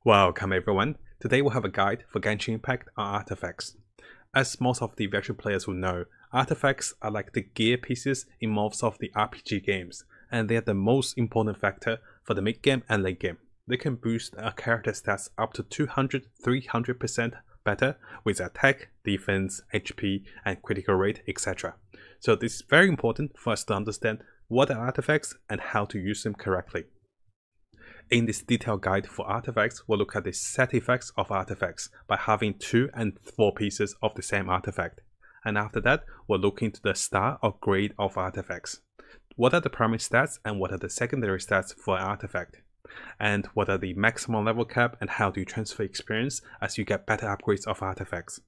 Welcome everyone. Today we'll have a guide for Genshin Impact on artifacts. As most of the veteran players will know, artifacts are like the gear pieces in most of the RPG games, and they are the most important factor for the mid game and late game. They can boost a character stats up to 200-300% better with attack, defense, HP, and critical rate, etc. So this is very important for us to understand what are artifacts and how to use them correctly. In this detailed guide for artifacts, we'll look at the set effects of artifacts by having 2 and 4 pieces of the same artifact. And after that, we'll look into the star or grade of artifacts. What are the primary stats and what are the secondary stats for an artifact? And what are the maximum level cap and how do you transfer experience as you get better upgrades of artifacts?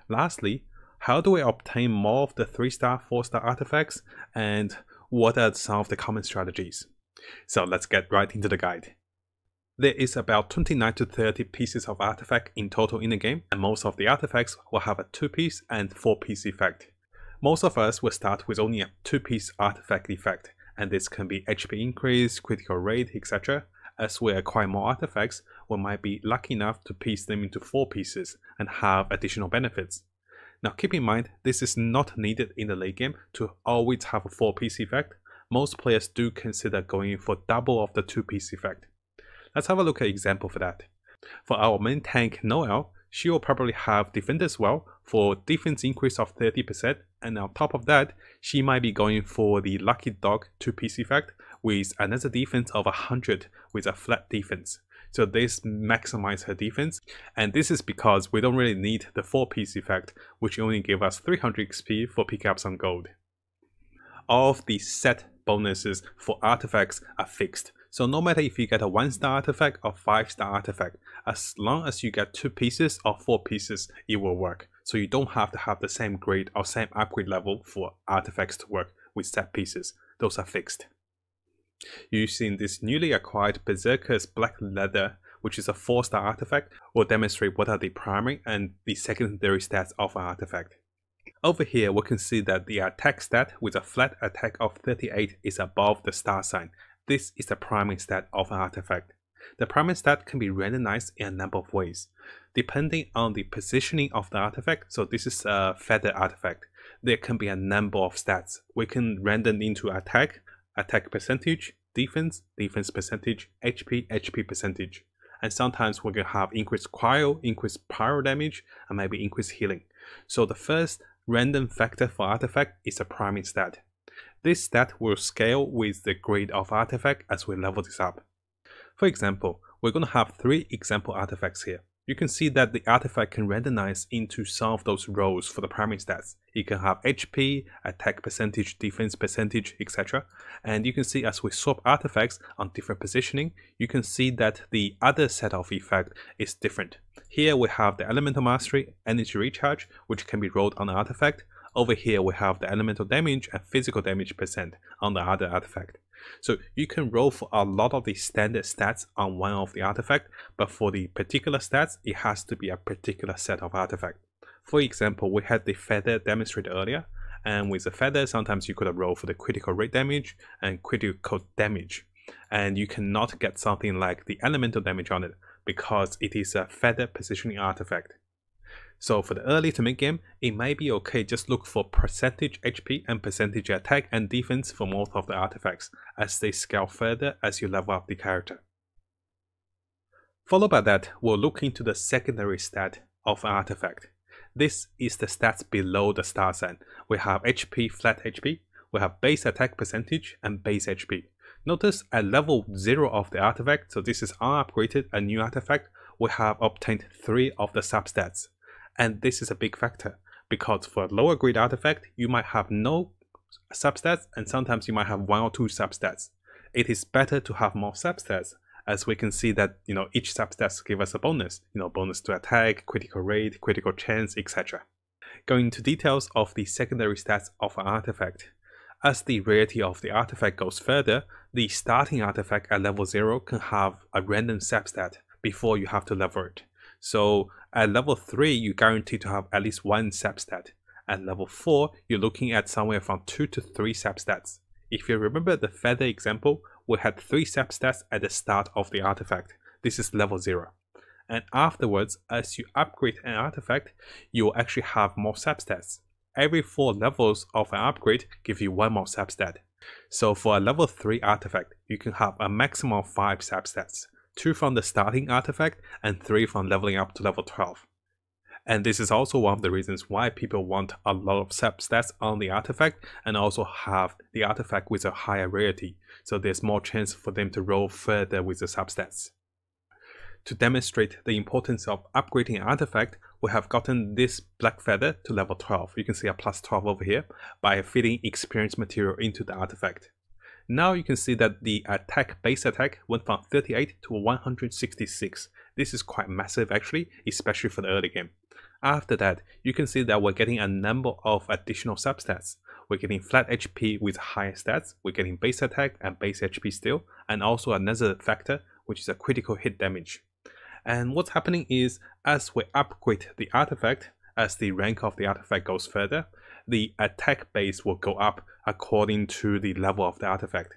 Lastly, how do we obtain more of the 3-star, 4-star artifacts and what are some of the common strategies? So let's get right into the guide. There is about 29 to 30 pieces of artifact in total in the game, and most of the artifacts will have a 2-piece and 4-piece effect. Most of us will start with only a 2-piece artifact effect, and this can be HP increase, critical rate, etc. As we acquire more artifacts, we might be lucky enough to piece them into 4 pieces and have additional benefits. Now keep in mind, this is not needed in the late game to always have a 4-piece effect. Most players do consider going for double of the 2-piece effect. Let's have a look at an example for that. For our main tank Noelle, she will probably have defense as well for defense increase of 30%, and on top of that, she might be going for the Lucky Dog 2-piece effect with another defense of 100 with a flat defense. So this maximizes her defense, and this is because we don't really need the 4-piece effect, which only give us 300 XP for pick up some gold. All of the set bonuses for artifacts are fixed. So no matter if you get a 1-star artifact or 5-star artifact, as long as you get 2 pieces or 4 pieces, it will work. So you don't have to have the same grade or same upgrade level for artifacts to work with set pieces. Those are fixed. Using this newly acquired Berserker's Black Leather, which is a 4-star artifact, will demonstrate what are the primary and the secondary stats of an artifact. Over here, we can see that the attack stat with a flat attack of 38 is above the star sign. This is the primary stat of an artifact. The primary stat can be randomized in a number of ways, depending on the positioning of the artifact. So this is a feather artifact. There can be a number of stats. We can random into attack, attack percentage, defense, defense percentage, HP, HP percentage. And sometimes we can have increased cryo, increased pyro damage, and maybe increased healing. So the first random factor for artifact is a primary stat. This stat will scale with the grade of artifact as we level this up. For example, we're going to have 3 example artifacts here. You can see that the artifact can randomize into some of those roles for the primary stats. It can have HP, attack percentage, defense percentage, etc. And you can see as we swap artifacts on different positioning, you can see that the other set of effect is different. Here we have the Elemental Mastery, Energy Recharge, which can be rolled on the artifact. Over here we have the elemental damage and physical damage percent on the other artifact. So you can roll for a lot of the standard stats on one of the artifact, but for the particular stats, it has to be a particular set of artifact. For example, we had the feather demonstrated earlier, and with the feather, sometimes you could roll for the critical rate damage and critical damage. And you cannot get something like the elemental damage on it because it is a feather positioning artifact. So for the early to mid game, it might be okay just look for percentage HP and percentage attack and defense for most of the artifacts as they scale further as you level up the character. Followed by that, we'll look into the secondary stat of an artifact. This is the stats below the star sign. We have HP, flat HP, we have base attack percentage and base HP. Notice at level 0 of the artifact, so this is unupgraded, a new artifact, we have obtained 3 of the substats. And this is a big factor because for a lower grade artifact, you might have no substats and sometimes you might have 1 or 2 substats. It is better to have more substats as we can see that each substats give us a bonus, bonus to attack, critical rate, critical chance, etc. Going into details of the secondary stats of an artifact. As the rarity of the artifact goes further, the starting artifact at level 0 can have a random substat before you have to level it. So at level 3, you guarantee to have at least 1 substat. At level 4, you're looking at somewhere from 2 to 3 substats. If you remember the feather example, we had 3 substats at the start of the artifact. This is level 0. And afterwards, as you upgrade an artifact, you will actually have more Sept stats. Every 4 levels of an upgrade give you 1 more Sept stat. So for a level 3 artifact, you can have a maximum of 5 Sept stats, 2 from the starting artifact and 3 from leveling up to level 12. And this is also one of the reasons why people want a lot of Sept stats on the artifact and also have the artifact with a higher rarity, so there's more chance for them to roll further with the Sept stats. To demonstrate the importance of upgrading an artifact, we have gotten this black feather to level 12. You can see a plus 12 over here by feeding experience material into the artifact. Now you can see that the base attack went from 38 to 166. This is quite massive actually, especially for the early game. After that, you can see that we're getting a number of additional substats. We're getting flat HP with higher stats, we're getting base attack and base HP still, and also another factor, which is a critical hit damage. And what's happening is, as we upgrade the artifact, as the rank of the artifact goes further, the attack base will go up according to the level of the artifact.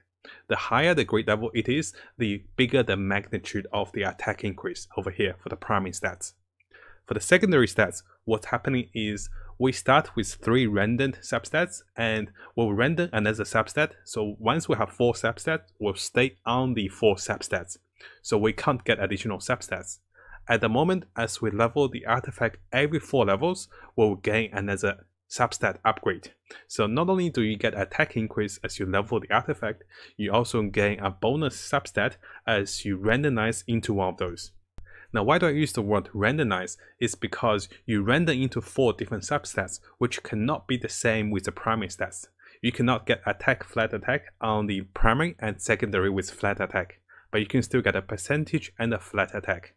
The higher the grade level it is, the bigger the magnitude of the attack increase over here for the primary stats. For the secondary stats, what's happening is we start with 3 rendered substats and we'll render another substat. So once we have 4 substats, we'll stay on the 4 substats. So we can't get additional substats. At the moment, as we level the artifact every 4 levels, we'll gain another substat upgrade. So not only do you get attack increase as you level the artifact, you also gain a bonus substat as you randomize into one of those. Now why do I use the word randomize? It's because you render into 4 different substats which cannot be the same with the primary stats. You cannot get attack flat attack on the primary and secondary with flat attack, but you can still get a percentage and a flat attack.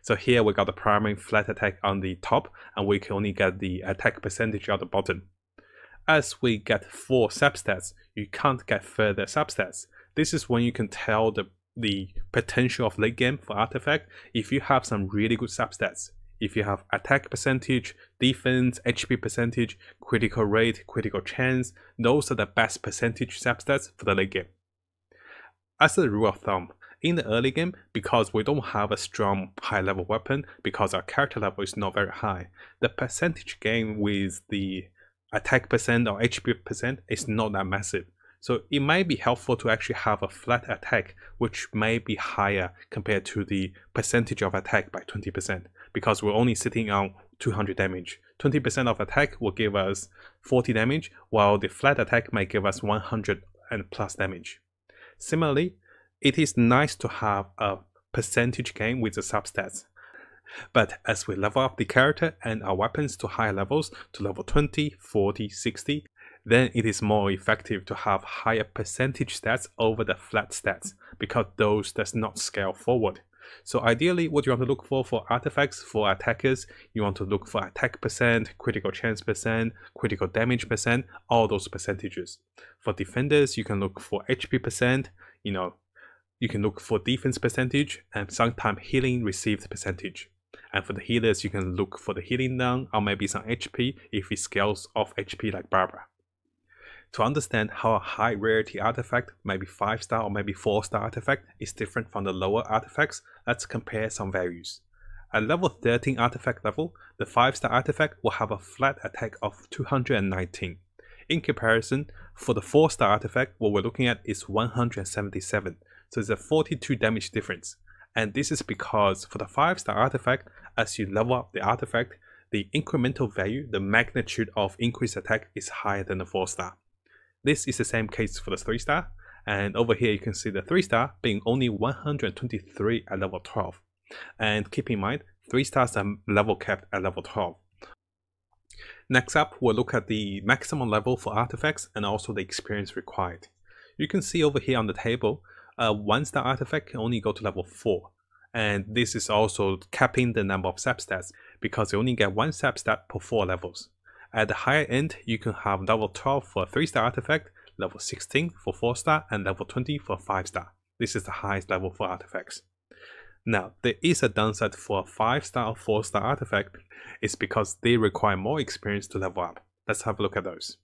So here we got the primary flat attack on the top and we can only get the attack percentage on the bottom. As we get 4 substats, you can't get further substats. This is when you can tell the potential of late game for artifact if you have some really good substats. If you have attack percentage, defense, HP percentage, critical rate, critical chance, those are the best percentage substats for the late game. As a rule of thumb, in the early game, because we don't have a strong high level weapon, because our character level is not very high, the percentage gain with the attack percent or HP percent is not that massive. So it might be helpful to actually have a flat attack which may be higher compared to the percentage of attack by 20%, because we're only sitting on 200 damage. 20% of attack will give us 40 damage, while the flat attack may give us 100 and plus damage. Similarly, it is nice to have a percentage gain with the substats. But as we level up the character and our weapons to higher levels, to level 20, 40, 60, then it is more effective to have higher percentage stats over the flat stats, because those does not scale forward. So ideally, what you want to look for artifacts, for attackers, you want to look for attack percent, critical chance percent, critical damage percent, all those percentages. For defenders, you can look for HP percent, you can look for defense percentage, and sometimes healing received percentage. And for the healers, you can look for the healing down or maybe some HP if it scales off HP like Barbara. To understand how a high rarity artifact, maybe 5-star or maybe 4-star artifact, is different from the lower artifacts, let's compare some values. At level 13 artifact level, the 5-star artifact will have a flat attack of 219. In comparison, for the 4-star artifact, what we're looking at is 177. So it's a 42 damage difference. And this is because for the 5-star artifact, as you level up the artifact, the incremental value, the magnitude of increased attack is higher than the 4-star. This is the same case for the 3-star, and over here you can see the 3-star being only 123 at level 12. And keep in mind, 3-stars are level capped at level 12. Next up, we'll look at the maximum level for artifacts and also the experience required. You can see over here on the table, a 1-star artifact can only go to level 4. And this is also capping the number of substats, because you only get 1 substat per 4 levels. At the higher end, you can have level 12 for a 3-star artifact, level 16 for 4-star, and level 20 for 5-star. This is the highest level for artifacts. Now, there is a downside for a 5-star or 4-star artifact. It's because they require more experience to level up. Let's have a look at those.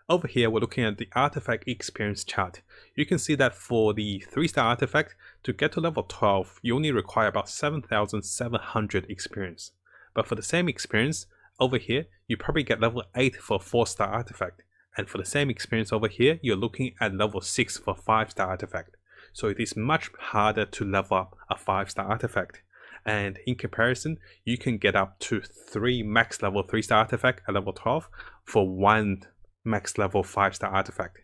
Over here, we're looking at the artifact experience chart. You can see that for the 3-star artifact, to get to level 12, you only require about 7,700 experience. But for the same experience, over here, you probably get level 8 for a 4-star artifact. And for the same experience over here, you're looking at level 6 for a 5-star artifact. So it is much harder to level up a 5-star artifact. And in comparison, you can get up to 3 max level 3-star artifact at level 12 for 1 max level 5-star artifact.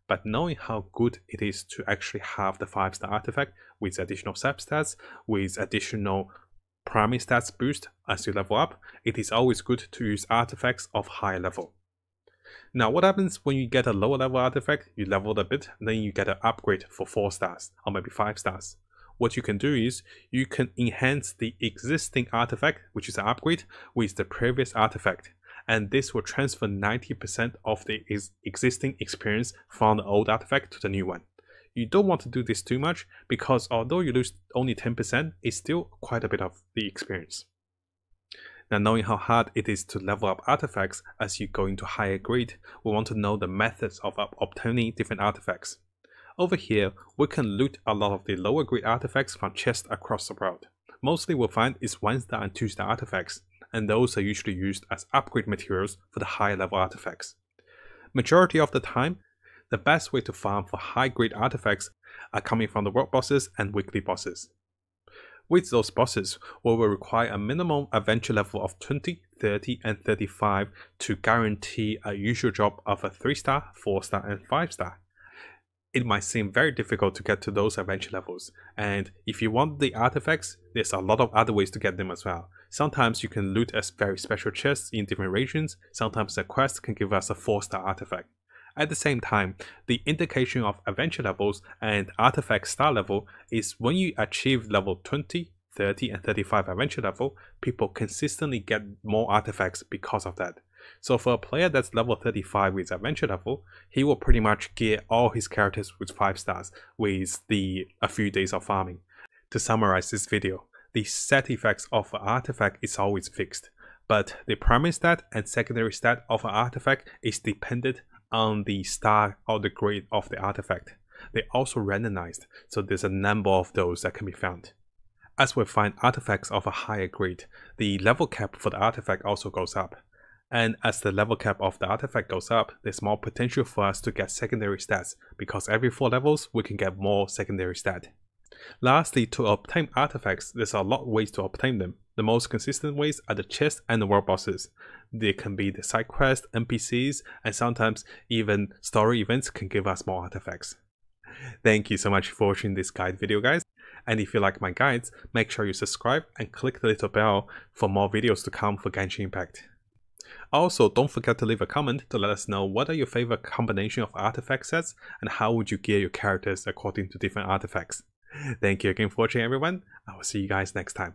But knowing how good it is to actually have the 5-star artifact with additional Sept stats, with additional primary stats boost as you level up, it is always good to use artifacts of higher level. Now what happens when you get a lower level artifact, you level it a bit, and then you get an upgrade for 4 stars or maybe 5 stars. What you can do is you can enhance the existing artifact, which is an upgrade, with the previous artifact. And this will transfer 90% of the existing experience from the old artifact to the new one. You don't want to do this too much because although you lose only 10%, it's still quite a bit of the experience. Now knowing how hard it is to level up artifacts as you go into higher grade, we want to know the methods of obtaining different artifacts. Over here, we can loot a lot of the lower grade artifacts from chests across the world. Mostly we'll find is 1-star and 2-star artifacts, and those are usually used as upgrade materials for the higher level artifacts. Majority of the time, the best way to farm for high grade artifacts are coming from the world bosses and weekly bosses. With those bosses, we will require a minimum adventure level of 20, 30 and 35 to guarantee a usual drop of a 3-star, 4-star and 5-star. It might seem very difficult to get to those adventure levels, and if you want the artifacts, there's a lot of other ways to get them as well. Sometimes you can loot as very special chests in different regions, sometimes a quest can give us a 4-star artifact. At the same time, the indication of adventure levels and artifact star level is when you achieve level 20, 30 and 35 adventure level, people consistently get more artifacts because of that. So for a player that's level 35 with adventure level, he will pretty much gear all his characters with 5 stars with a few days of farming. To summarize this video, the set effects of an artifact is always fixed, but the primary stat and secondary stat of an artifact is dependent on the star or the grade of the artifact. They're also randomized, so there's a number of those that can be found. As we find artifacts of a higher grade, the level cap for the artifact also goes up. And as the level cap of the artifact goes up, there's more potential for us to get secondary stats, because every 4 levels we can get more secondary stat. Lastly, to obtain artifacts, there's a lot of ways to obtain them. The most consistent ways are the chests and the world bosses. They can be the side quests, NPCs, and sometimes even story events can give us more artifacts. Thank you so much for watching this guide video, guys. And if you like my guides, make sure you subscribe and click the little bell for more videos to come for Genshin Impact. Also, don't forget to leave a comment to let us know what are your favorite combination of artifact sets and how would you gear your characters according to different artifacts. Thank you again for watching, everyone. I will see you guys next time.